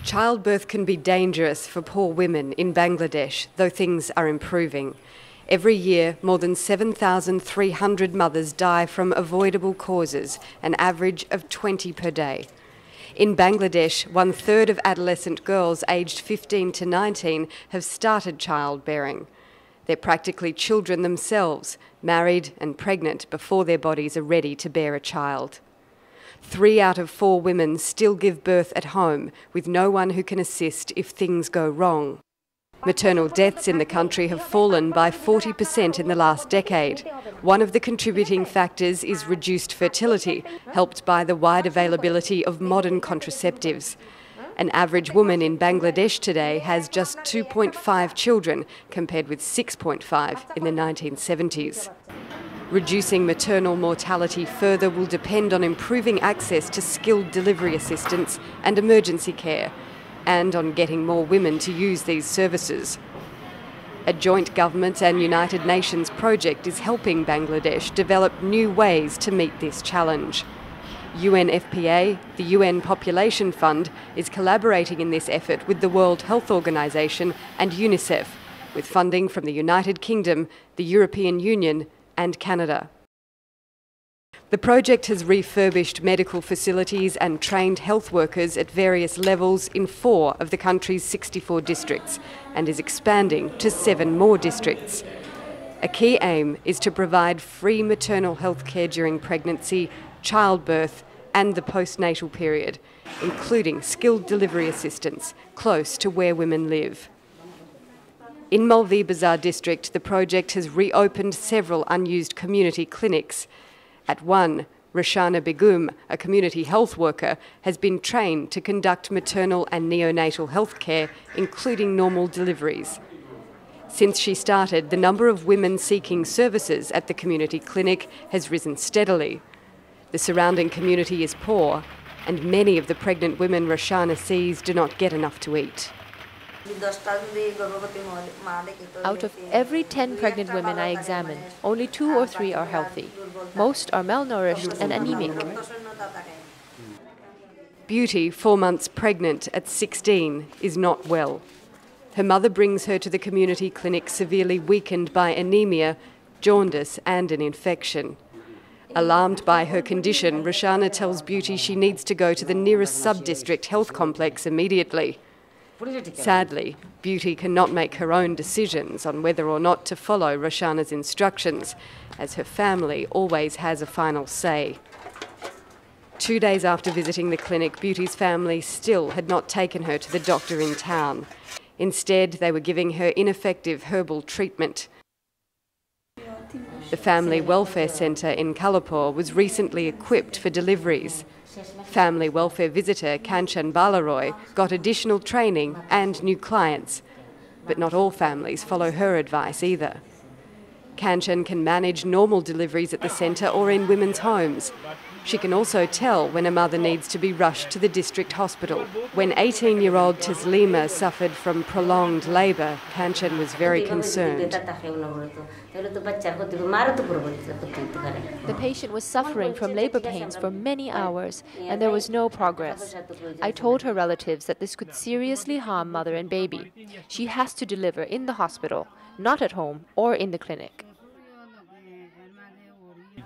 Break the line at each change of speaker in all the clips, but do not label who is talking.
Childbirth can be dangerous for poor women in Bangladesh, though things are improving. Every year, more than 7,300 mothers die from avoidable causes, an average of 20 per day. In Bangladesh, 1/3 of adolescent girls aged 15 to 19 have started childbearing. They're practically children themselves, married and pregnant before their bodies are ready to bear a child. 3 out of 4 women still give birth at home, with no one who can assist if things go wrong. Maternal deaths in the country have fallen by 40% in the last decade. One of the contributing factors is reduced fertility, helped by the wide availability of modern contraceptives. An average woman in Bangladesh today has just 2.5 children, compared with 6.5 in the 1970s. Reducing maternal mortality further will depend on improving access to skilled delivery assistance and emergency care, and on getting more women to use these services. A joint government and United Nations project is helping Bangladesh develop new ways to meet this challenge. UNFPA, the UN Population Fund, is collaborating in this effort with the World Health Organization and UNICEF, with funding from the United Kingdom, the European Union and Canada. The project has refurbished medical facilities and trained health workers at various levels in 4 of the country's 64 districts and is expanding to 7 more districts. A key aim is to provide free maternal health care during pregnancy, childbirth and the postnatal period, including skilled delivery assistance close to where women live. In Bazar district, the project has reopened several unused community clinics. At one, Rashana Begum, a community health worker, has been trained to conduct maternal and neonatal health care, including normal deliveries. Since she started, the number of women seeking services at the community clinic has risen steadily. The surrounding community is poor, and many of the pregnant women Rashana sees do not get enough to eat.
Out of every 10 pregnant women I examine, only 2 or 3 are healthy. Most are malnourished and anemic.
Beauty, 4 months pregnant at 16, is not well. Her mother brings her to the community clinic severely weakened by anemia, jaundice and an infection. Alarmed by her condition, Rashana tells Beauty she needs to go to the nearest sub-district health complex immediately. Sadly, Beauty cannot make her own decisions on whether or not to follow Rashana's instructions, as her family always has a final say. 2 days after visiting the clinic, Beauty's family still had not taken her to the doctor in town. Instead, they were giving her ineffective herbal treatment. The Family Welfare Centre in Kalapur was recently equipped for deliveries. Family welfare visitor Kanchan Balaroy got additional training and new clients, but not all families follow her advice either. Kanchan can manage normal deliveries at the centre or in women's homes. She can also tell when a mother needs to be rushed to the district hospital. When 18-year-old Taslima suffered from prolonged labour, Kanchan was very concerned.
The patient was suffering from labour pains for many hours, and there was no progress. I told her relatives that this could seriously harm mother and baby. She has to deliver in the hospital, not at home or in the clinic.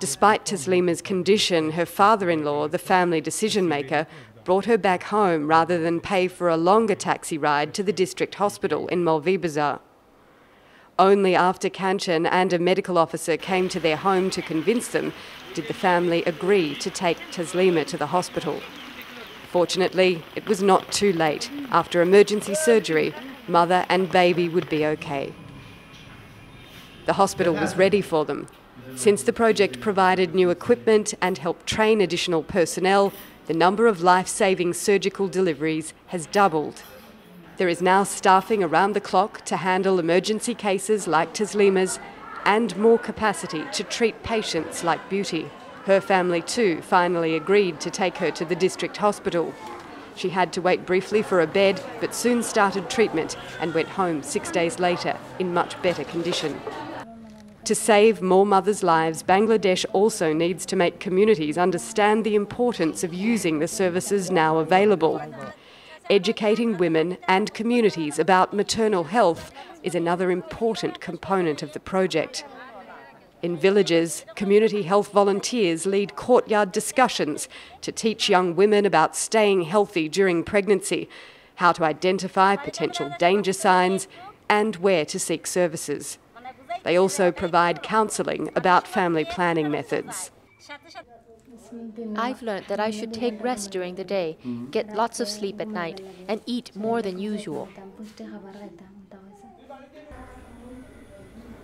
Despite Taslima's condition, her father-in-law, the family decision-maker, brought her back home rather than pay for a longer taxi ride to the district hospital in Bazar. Only after Kanchan and a medical officer came to their home to convince them did the family agree to take Taslima to the hospital. Fortunately, it was not too late. After emergency surgery, mother and baby would be okay. The hospital was ready for them. Since the project provided new equipment and helped train additional personnel, the number of life-saving surgical deliveries has doubled. There is now staffing around the clock to handle emergency cases like Taslima's and more capacity to treat patients like Beauty. Her family too finally agreed to take her to the district hospital. She had to wait briefly for a bed but soon started treatment and went home 6 days later in much better condition. To save more mothers' lives, Bangladesh also needs to make communities understand the importance of using the services now available. educating women and communities about maternal health is another important component of the project. In villages, community health volunteers lead courtyard discussions to teach young women about staying healthy during pregnancy, how to identify potential danger signs, and where to seek services. They also provide counselling about family planning methods.
I've learned that I should take rest during the day, get lots of sleep at night, and eat more than usual.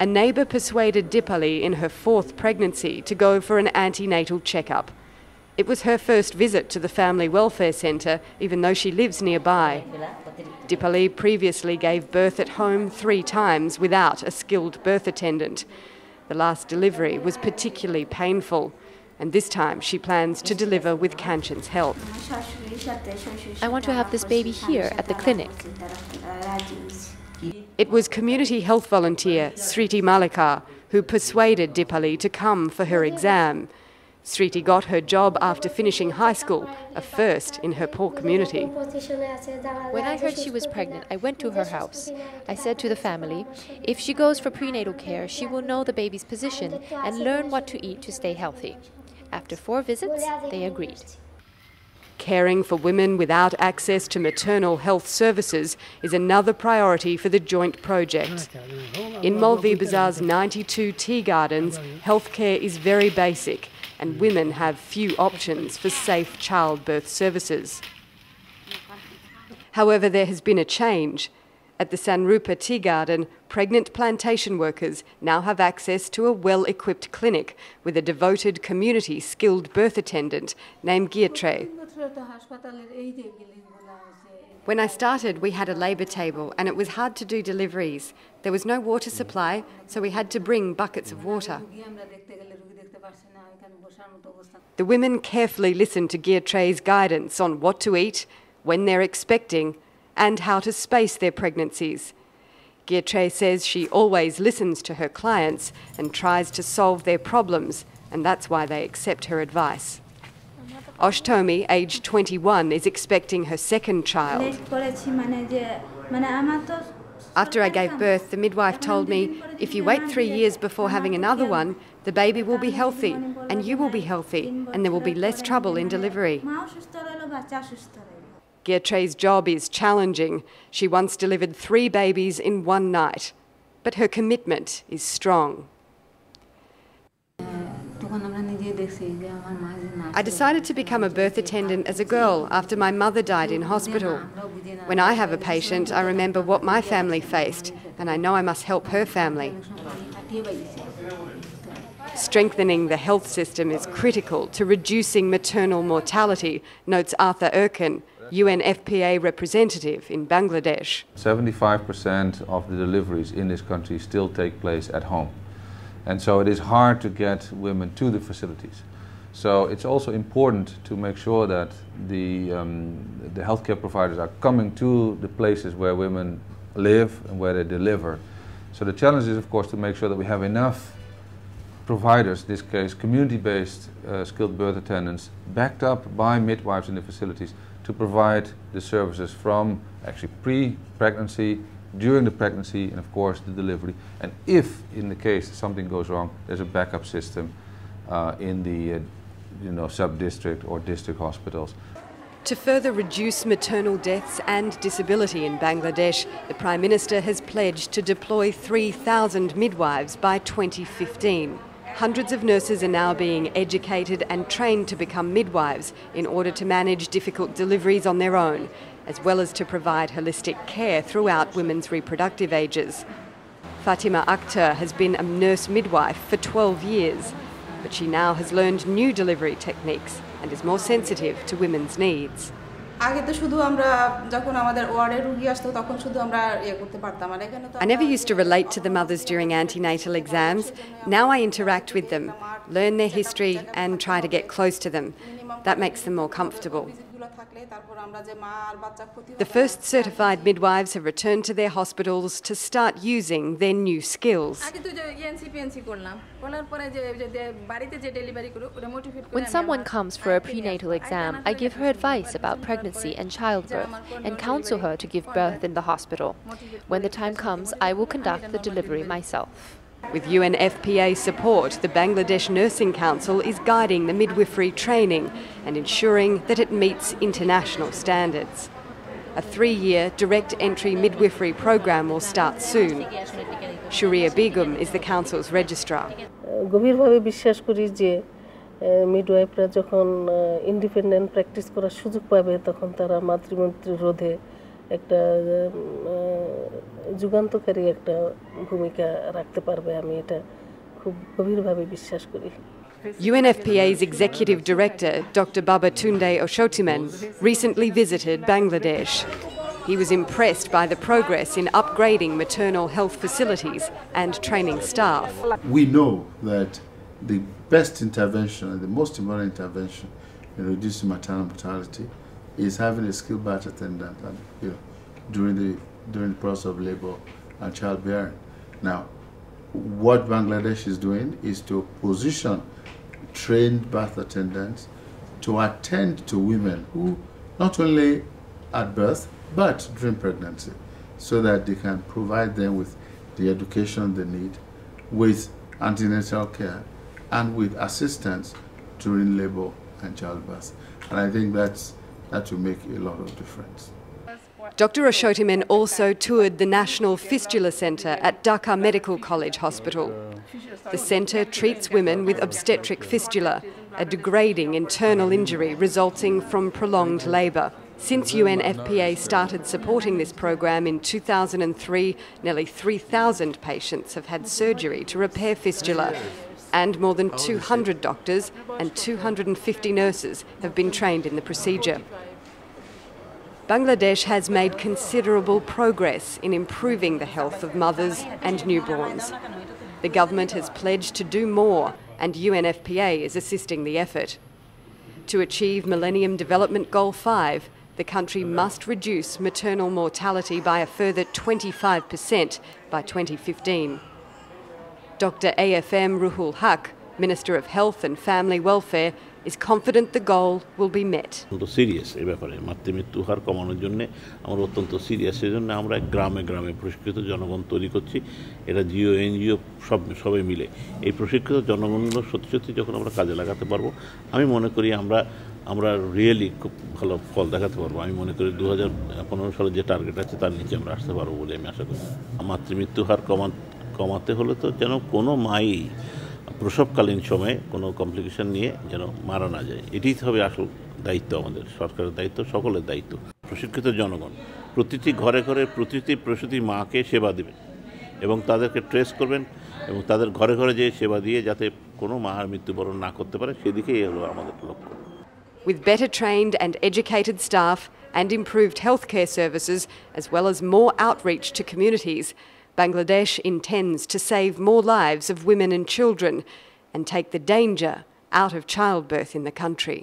A neighbour persuaded Dipali in her 4th pregnancy to go for an antenatal checkup. It was her first visit to the Family Welfare Centre, even though she lives nearby. Dipali previously gave birth at home 3 times without a skilled birth attendant. The last delivery was particularly painful, and this time she plans to deliver with Kanchan's help.
I want to have this baby here at the clinic.
It was community health volunteer Sriti Malika who persuaded Dipali to come for her exam. Sriti got her job after finishing high school, a first in her poor community.
When I heard she was pregnant, I went to her house. I said to the family, if she goes for prenatal care, she will know the baby's position and learn what to eat to stay healthy. After 4 visits, they agreed.
Caring for women without access to maternal health services is another priority for the joint project. In Maulvi Bazaar's 92 tea gardens, healthcare is very basic, and women have few options for safe childbirth services. However, there has been a change. At the Sanrupa Tea Garden, pregnant plantation workers now have access to a well-equipped clinic with a devoted community skilled birth attendant named Gayatri. When I started, we had a labour table and it was hard to do deliveries. There was no water supply, so we had to bring buckets of water. The women carefully listened to Gayatri's guidance on what to eat, when they're expecting, and how to space their pregnancies. Gayatri says she always listens to her clients and tries to solve their problems, and that's why they accept her advice. Oshtomi, aged 21, is expecting her 2nd child. After I gave birth, the midwife told me, if you wait 3 years before having another one, the baby will be healthy, and you will be healthy, and there will be less trouble in delivery. Gayatri's job is challenging. She once delivered 3 babies in 1 night, but her commitment is strong. I decided to become a birth attendant as a girl after my mother died in hospital. When I have a patient, I remember what my family faced, and I know I must help her family. Strengthening the health system is critical to reducing maternal mortality, notes Arthur Erkin, UNFPA representative in Bangladesh.
75% of the deliveries in this country still take place at home. And so it is hard to get women to the facilities. So it's also important to make sure that the healthcare providers are coming to the places where women live and where they deliver. So the challenge is, of course, to make sure that we have enough providers, in this case community-based skilled birth attendants, backed up by midwives in the facilities to provide the services from actually pre-pregnancy, during the pregnancy, and of course the delivery. And if in the case something goes wrong, there's a backup system in the sub-district or district hospitals.
To further reduce maternal deaths and disability in Bangladesh, the Prime Minister has pledged to deploy 3,000 midwives by 2015. Hundreds of nurses are now being educated and trained to become midwives in order to manage difficult deliveries on their own, as well as to provide holistic care throughout women's reproductive ages. Fatima Akhtar has been a nurse midwife for 12 years, but she now has learned new delivery techniques and is more sensitive to women's needs. I never used to relate to the mothers during antenatal exams. Now I interact with them, learn their history and try to get close to them. That makes them more comfortable. The first certified midwives have returned to their hospitals to start using their new skills.
When someone comes for a prenatal exam, I give her advice about pregnancy and childbirth and counsel her to give birth in the hospital. When the time comes, I will conduct the delivery myself.
With UNFPA support, the Bangladesh Nursing Council is guiding the midwifery training and ensuring that it meets international standards. A 3-year direct entry midwifery program will start soon. Sharia Begum is the council's registrar.
গভীরভাবে বিশ্বাস করি যে মিডওয়াইফরা যখন independent practice করার সুযোগ পাবে তখন তারা মাতৃমৃত্যু রোধে একটা যুগান্তকারী একটা ভূমিকা রাখতে পারবে আমি এটা খুব গভীরভাবে বিশ্বাস করি
UNFPA's Executive Director, Dr. Babatunde Oshotiman, recently visited Bangladesh. He was impressed by the progress in upgrading maternal health facilities and training staff.
We know that the best intervention and the most important intervention in reducing maternal mortality is having a skilled birth attendant during the process of labor and childbearing. Now, what Bangladesh is doing is to position trained birth attendants to attend to women who not only at birth but during pregnancy, so that they can provide them with the education they need, with antenatal care, and with assistance during labor and childbirth. And I think that will make a lot of difference.
Dr. Oshotiman also toured the National Fistula Centre at Dhaka Medical College Hospital. The centre treats women with obstetric fistula, a degrading internal injury resulting from prolonged labour. Since UNFPA started supporting this program in 2003, nearly 3,000 patients have had surgery to repair fistula, and more than 200 doctors and 250 nurses have been trained in the procedure. Bangladesh has made considerable progress in improving the health of mothers and newborns. The government has pledged to do more, and UNFPA is assisting the effort. To achieve Millennium Development Goal 5, the country must reduce maternal mortality by a further 25% by 2015. Dr. AFM Ruhul Haq, Minister of Health and Family Welfare, is confident the goal will be met.
Serious এই ব্যাপারে মাতৃমৃত্যু হার কমানোর জন্য আমরা অত্যন্ত serious সেজন্য আমরা গ্রামে গ্রামে প্রশিক্ষিত জনগণ তৈরি করছি এটা জিও এনজিও সবাই মিলে এই প্রশিক্ষিত জনগণগুলো সত্যি সত্যি যখন আমরা কাজে লাগাতে পারবো আমি মনে করি আমরা রিয়েলি খুব ভালো ফল দেখাতে পারবো আমি মনে করি 2015 সালে যে টার্গেট আছে তার নিচে আমরা আসতে পারবো বলে আমি আশা করি মাতৃমৃত্যু হার কমাতে হলে তো যেন কোনো মাই প্রসবকালীন সময়ে কোনো কমপ্লিকেশন নিয়ে যেন মারা না যায় এটাই হবে আসল দায়িত্ব আমাদের সরকারের দায়িত্ব সকলের দায়িত্ব প্রশিক্ষিত জনগণ প্রতিটি ঘরে ঘরে প্রতিটি প্রসূতি মাকে সেবা দেবেন এবং তাদেরকে ট্রেস করবেন এবং তাদের ঘরে ঘরে যে সেবা দিয়ে যাতে কোনো মা মৃত্যুবরণ না করতে পারে সেদিকেই হলো আমাদের লক্ষ্য
With better trained and educated staff and improved healthcare services, as well as more outreach to communities, Bangladesh intends to save more lives of women and children and take the danger out of childbirth in the country.